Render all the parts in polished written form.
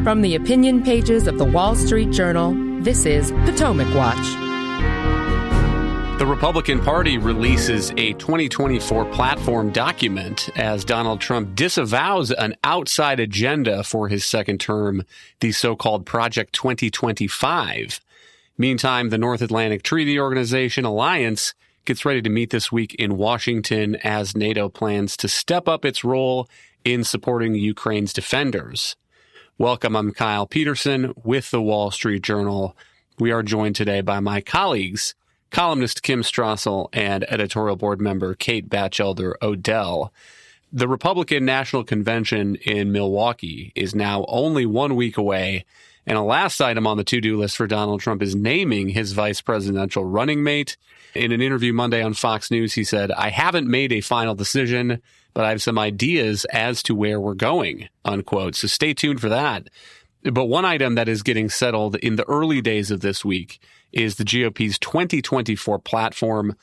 From the opinion pages of the Wall Street Journal, this is Potomac Watch. The Republican Party releases a 2024 platform document as Donald Trump disavows an outside agenda for his second term, the so-called Project 2025. Meantime, the North Atlantic Treaty Organization Alliance gets ready to meet this week in Washington as NATO plans to step up its role in supporting Ukraine's defenders. Welcome, I'm Kyle Peterson with the Wall Street Journal. We are joined today by my colleagues, columnist Kim Strassel and editorial board member Kate Batchelder Odell. The Republican National Convention in Milwaukee is now only 1 week away, and a last item on the to-do list for Donald Trump is naming his vice presidential running mate. In an interview Monday on Fox News, he said, "I haven't made a final decision, but I have some ideas as to where we're going," unquote. So stay tuned for that. But one item that is getting settled in the early days of this week is the GOP's 2024 platform.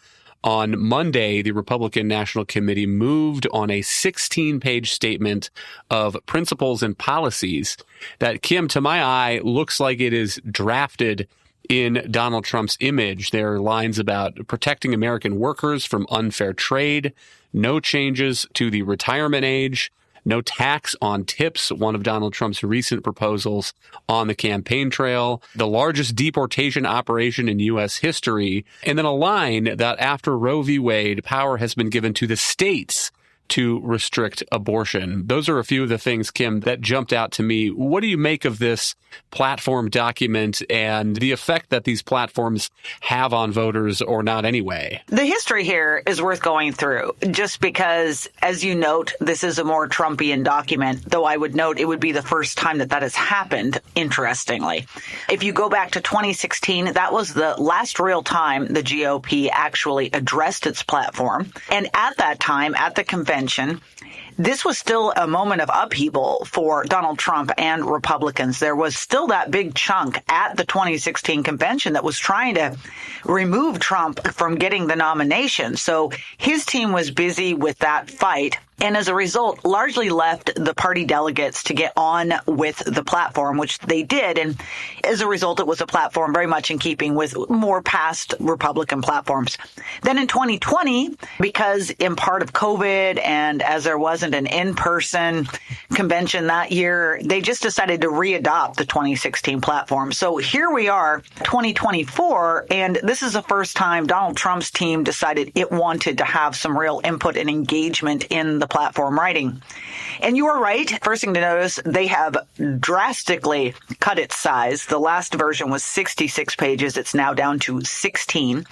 On Monday, the Republican National Committee moved on a 16-page statement of principles and policies that, Kim, to my eye, looks like it is drafted in Donald Trump's image. There are lines about protecting American workers from unfair trade, no changes to the retirement age, no tax on tips, one of Donald Trump's recent proposals on the campaign trail, the largest deportation operation in U.S. history, and then a line that after Roe v. Wade, power has been given to the states to restrict abortion. Those are a few of the things, Kim, that jumped out to me. What do you make of this platform document and the effect that these platforms have on voters or not anyway? The history here is worth going through just because, as you note, this is a more Trumpian document, though I would note it would be the first time that has happened, interestingly. If you go back to 2016, that was the last real time the GOP actually addressed its platform. And at that time, at the convention, this was still a moment of upheaval for Donald Trump and Republicans. There was still that big chunk at the 2016 convention that was trying to remove Trump from getting the nomination. So his team was busy with that fight, and as a result, largely left the party delegates to get on with the platform, which they did. And as a result, it was a platform very much in keeping with more past Republican platforms. Then in 2020, because in part of COVID and as there wasn't an in-person convention that year, they just decided to readopt the 2016 platform. So here we are, 2024, and this is the first time Donald Trump's team decided it wanted to have some real input and engagement in the platform writing. And you are right. First thing to notice, they have drastically cut its size. The last version was 66 pages. It's now down to 16.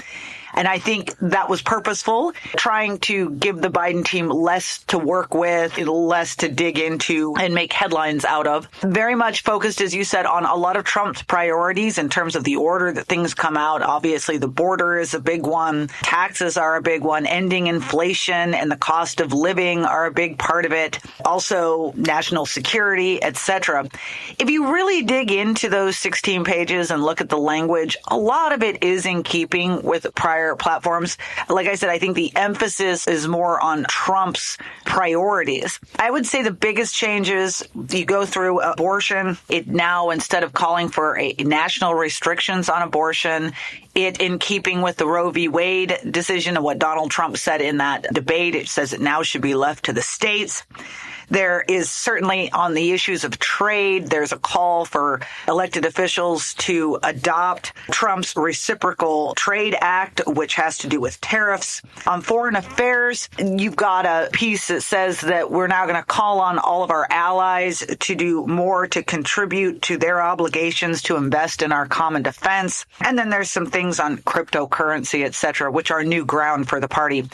And I think that was purposeful, trying to give the Biden team less to work with, less to dig into and make headlines out of. Very much focused, as you said, on a lot of Trump's priorities in terms of the order that things come out. Obviously, the border is a big one. Taxes are a big one. Ending inflation and the cost of living are a big part of it. Also, national security, etc. If you really dig into those 16 pages and look at the language, a lot of it is in keeping with prior platforms. Like I said, I think the emphasis is more on Trump's priorities. I would say the biggest changes, you go through abortion, it now, instead of calling for a national restrictions on abortion, it, in keeping with the Roe v. Wade decision and what Donald Trump said in that debate, it says it now should be left to the states. There is certainly on the issues of trade, there's a call for elected officials to adopt Trump's Reciprocal Trade Act, which has to do with tariffs. On foreign affairs, you've got a piece that says that we're now going to call on all of our allies to do more to contribute to their obligations to invest in our common defense. And then there's some things on cryptocurrency, et cetera, which are new ground for the party.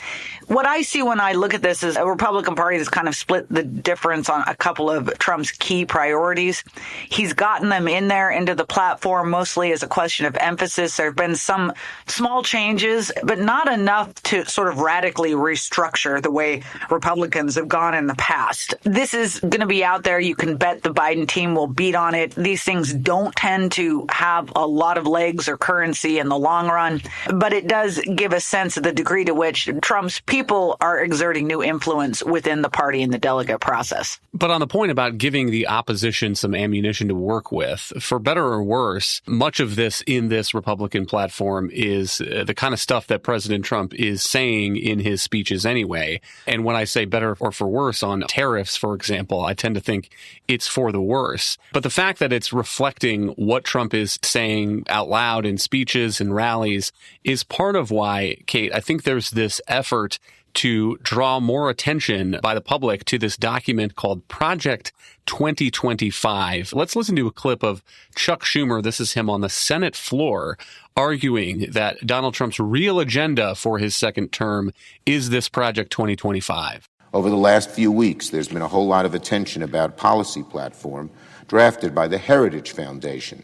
What I see when I look at this is a Republican Party that's kind of split the difference on a couple of Trump's key priorities. He's gotten them in there into the platform mostly as a question of emphasis. There have been some small changes, but not enough to sort of radically restructure the way Republicans have gone in the past. This is going to be out there. You can bet the Biden team will beat on it. These things don't tend to have a lot of legs or currency in the long run, but it does give a sense of the degree to which Trump's people are exerting new influence within the party and the delegate process. process. But on the point about giving the opposition some ammunition to work with, for better or worse, much of this in this Republican platform is the kind of stuff that President Trump is saying in his speeches anyway. And when I say better or for worse on tariffs, for example, I tend to think it's for the worse. But the fact that it's reflecting what Trump is saying out loud in speeches and rallies is part of why, Kate, I think there's this effort to draw more attention by the public to this document called Project 2025. Let's listen to a clip of Chuck Schumer. This is him on the Senate floor arguing that Donald Trump's real agenda for his second term is this Project 2025. Over the last few weeks, there's been a whole lot of attention about policy platform drafted by the Heritage Foundation,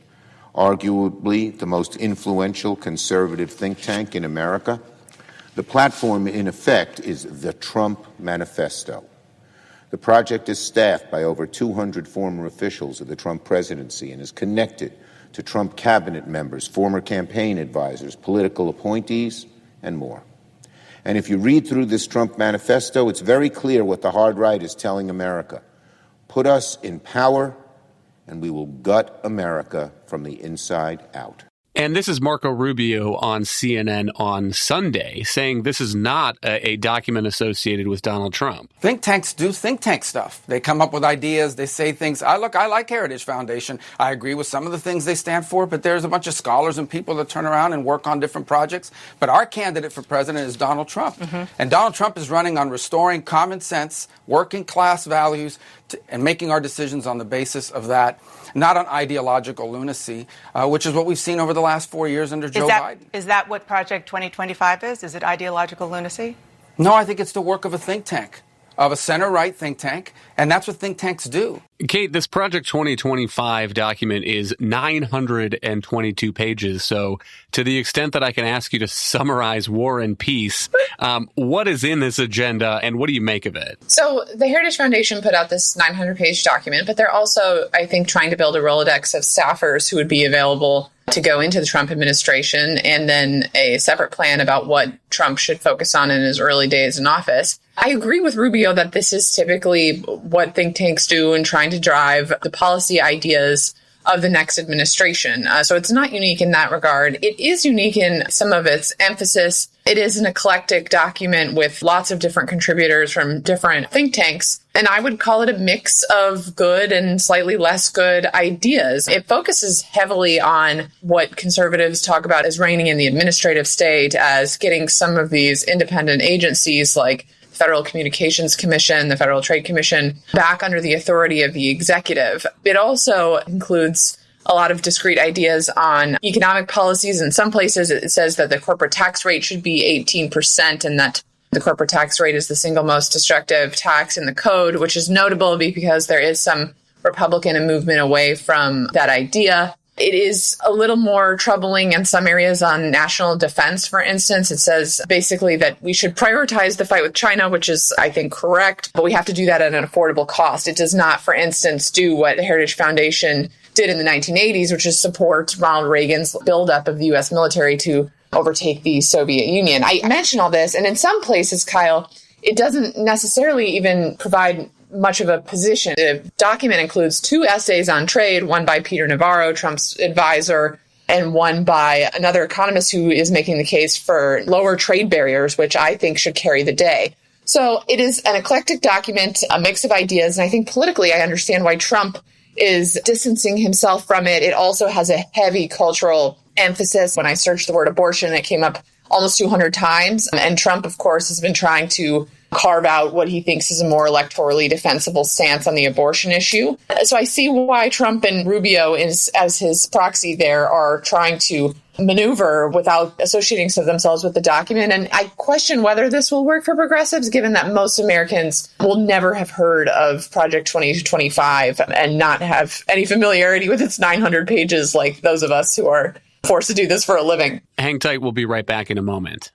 arguably the most influential conservative think tank in America. The platform, in effect, is the Trump manifesto. The project is staffed by over 200 former officials of the Trump presidency and is connected to Trump cabinet members, former campaign advisors, political appointees, and more. And if you read through this Trump manifesto, it's very clear what the hard right is telling America. Put us in power, and we will gut America from the inside out. And this is Marco Rubio on CNN on Sunday saying this is not a document associated with Donald Trump. Think tanks do think tank stuff. They come up with ideas. They say things. I like Heritage Foundation. I agree with some of the things they stand for, but there's a bunch of scholars and people that turn around and work on different projects. But our candidate for president is Donald Trump. Mm-hmm. And Donald Trump is running on restoring common sense, working class values, and making our decisions on the basis of that, not on ideological lunacy, which is what we've seen over the last 4 years under Joe Biden. Is that what Project 2025 is? Is it ideological lunacy? No, I think it's the work of a think tank, of a center-right think tank, and that's what think tanks do. Kate, this Project 2025 document is 922 pages. So to the extent that I can ask you to summarize War and Peace, what is in this agenda and what do you make of it? So the Heritage Foundation put out this 900-page document, but they're also, I think, trying to build a Rolodex of staffers who would be available to go into the Trump administration, and then a separate plan about what Trump should focus on in his early days in office. I agree with Rubio that this is typically what think tanks do in trying to drive the policy ideas of the next administration. So it's not unique in that regard. It is unique in some of its emphasis. It is an eclectic document with lots of different contributors from different think tanks. And I would call it a mix of good and slightly less good ideas. It focuses heavily on what conservatives talk about as reigning in the administrative state, as getting some of these independent agencies like Federal Communications Commission, the Federal Trade Commission, back under the authority of the executive. It also includes a lot of discrete ideas on economic policies. In some places, it says that the corporate tax rate should be 18% and that the corporate tax rate is the single most destructive tax in the code, which is notable because there is some Republican movement away from that idea. It is a little more troubling in some areas on national defense, for instance. It says basically that we should prioritize the fight with China, which is, I think, correct, but we have to do that at an affordable cost. It does not, for instance, do what the Heritage Foundation did in the 1980s, which is support Ronald Reagan's buildup of the U.S. military to overtake the Soviet Union. I mention all this, and in some places, Kyle, it doesn't necessarily even provide much of a position. The document includes 2 essays on trade, one by Peter Navarro, Trump's advisor, and one by another economist who is making the case for lower trade barriers, which I think should carry the day. So it is an eclectic document, a mix of ideas, and I think politically I understand why Trump is distancing himself from it. It also has a heavy cultural emphasis. When I searched the word abortion, it came up almost 200 times. And Trump, of course, has been trying to carve out what he thinks is a more electorally defensible stance on the abortion issue. So I see why Trump and Rubio, as his proxy there, are trying to maneuver without associating themselves with the document. And I question whether this will work for progressives, given that most Americans will never have heard of Project 2025 and not have any familiarity with its 900 pages like those of us who are forced to do this for a living. Hang tight. We'll be right back in a moment.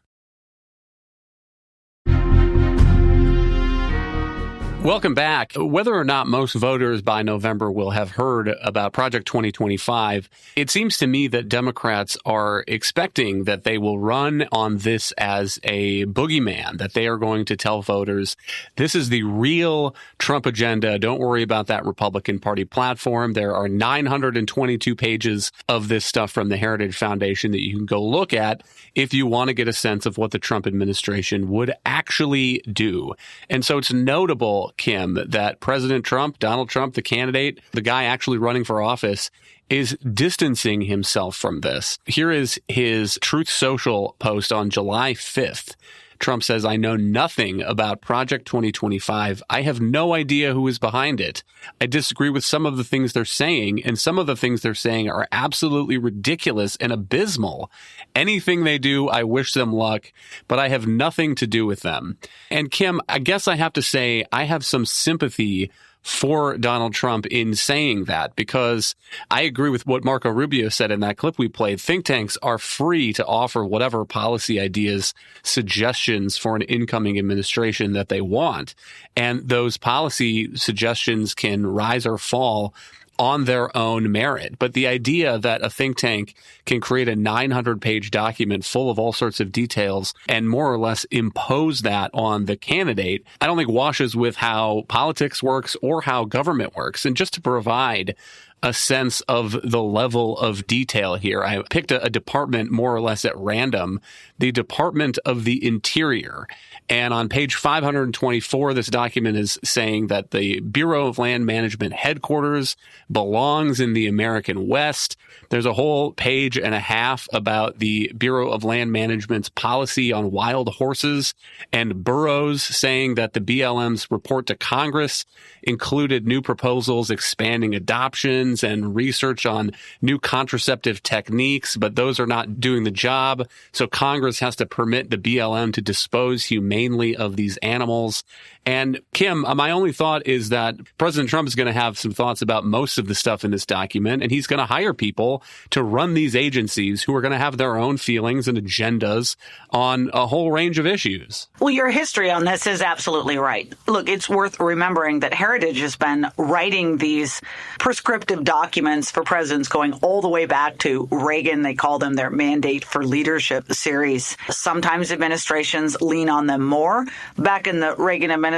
Welcome back. Whether or not most voters by November will have heard about Project 2025, it seems to me that Democrats are expecting that they will run on this as a boogeyman, that they are going to tell voters, this is the real Trump agenda. Don't worry about that Republican Party platform. There are 922 pages of this stuff from the Heritage Foundation that you can go look at if you want to get a sense of what the Trump administration would actually do. And so it's notable, Kim, that President Trump, Donald Trump, the candidate, the guy actually running for office, is distancing himself from this. Here is his Truth Social post on July 5th. Trump says, I know nothing about Project 2025. I have no idea who is behind it. I disagree with some of the things they're saying, and some of the things they're saying are absolutely ridiculous and abysmal. Anything they do, I wish them luck, but I have nothing to do with them. And Kim, I guess I have to say I have some sympathy for Donald Trump in saying that, because I agree with what Marco Rubio said in that clip we played. Think tanks are free to offer whatever policy ideas, suggestions for an incoming administration that they want. And those policy suggestions can rise or fall on their own merit. But the idea that a think tank can create a 900-page document full of all sorts of details and more or less impose that on the candidate, I don't think washes with how politics works or how government works. And just to provide a sense of the level of detail here, I picked a department more or less at random, the Department of the Interior. And on page 524, this document is saying that the Bureau of Land Management headquarters belongs in the American West. There's a whole page and a half about the Bureau of Land Management's policy on wild horses and burros, saying that the BLM's report to Congress included new proposals expanding adoptions and research on new contraceptive techniques, but those are not doing the job. So Congress has to permit the BLM to dispose humanely of these animals. And Kim, my only thought is that President Trump is going to have some thoughts about most of the stuff in this document, and he's going to hire people to run these agencies who are going to have their own feelings and agendas on a whole range of issues. Well, your history on this is absolutely right. Look, it's worth remembering that Heritage has been writing these prescriptive documents for presidents going all the way back to Reagan. They call them their Mandate for Leadership series. Sometimes administrations lean on them more. Back in the Reagan administration,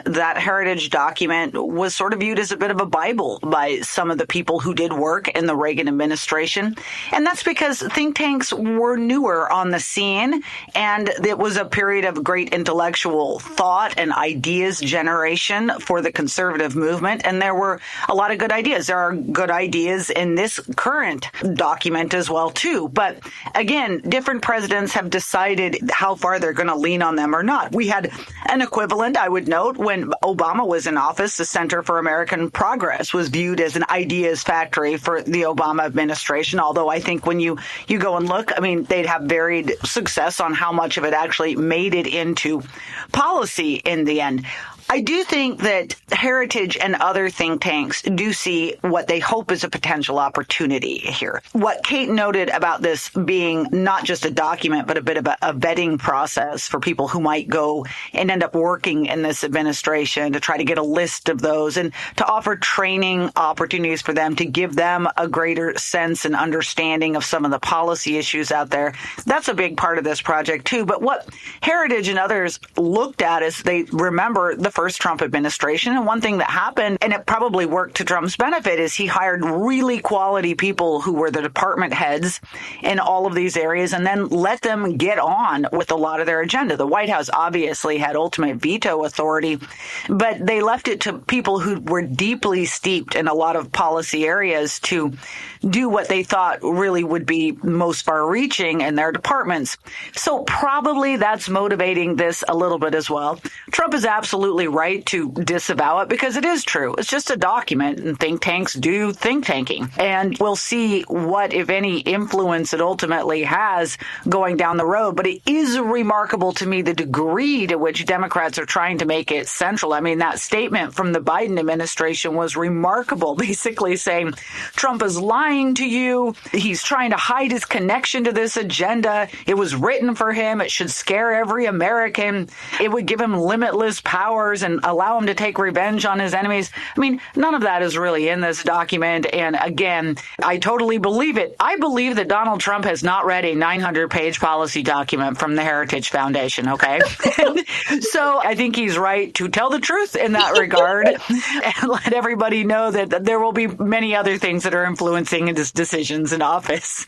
that Heritage document was sort of viewed as a bit of a Bible by some of the people who did work in the Reagan administration. And that's because think tanks were newer on the scene, and it was a period of great intellectual thought and ideas generation for the conservative movement. And there were a lot of good ideas. There are good ideas in this current document as well, too. But again, different presidents have decided how far they're going to lean on them or not. We had an equivalent, I would note, when Obama was in office. The Center for American Progress was viewed as an ideas factory for the Obama administration, although I think when you go and look, I mean, they'd have varied success on how much of it actually made it into policy in the end. I do think that Heritage and other think tanks do see what they hope is a potential opportunity here. What Kate noted about this being not just a document, but a bit of a vetting process for people who might go and end up working in this administration, to try to get a list of those and to offer training opportunities for them, to give them a greater sense and understanding of some of the policy issues out there. That's a big part of this project, too. But what Heritage and others looked at is they remember the first Trump administration. And one thing that happened, and it probably worked to Trump's benefit, is he hired really quality people who were the department heads in all of these areas and then let them get on with a lot of their agenda. The White House obviously had ultimate veto authority, but they left it to people who were deeply steeped in a lot of policy areas to do what they thought really would be most far-reaching in their departments. So probably that's motivating this a little bit as well. Trump is absolutely right to disavow it because it is true. It's just a document, and think tanks do think tanking. And we'll see what, if any, influence it ultimately has going down the road. But it is remarkable to me the degree to which Democrats are trying to make it central. I mean, that statement from the Biden administration was remarkable, basically saying Trump is lying to you. He's trying to hide his connection to this agenda. It was written for him. It should scare every American. It would give him limitless powers. powers and allow him to take revenge on his enemies. I mean, none of that is really in this document. And again, I totally believe it. I believe that Donald Trump has not read a 900-page policy document from the Heritage Foundation, okay? So I think he's right to tell the truth in that regard and let everybody know that there will be many other things that are influencing his decisions in office.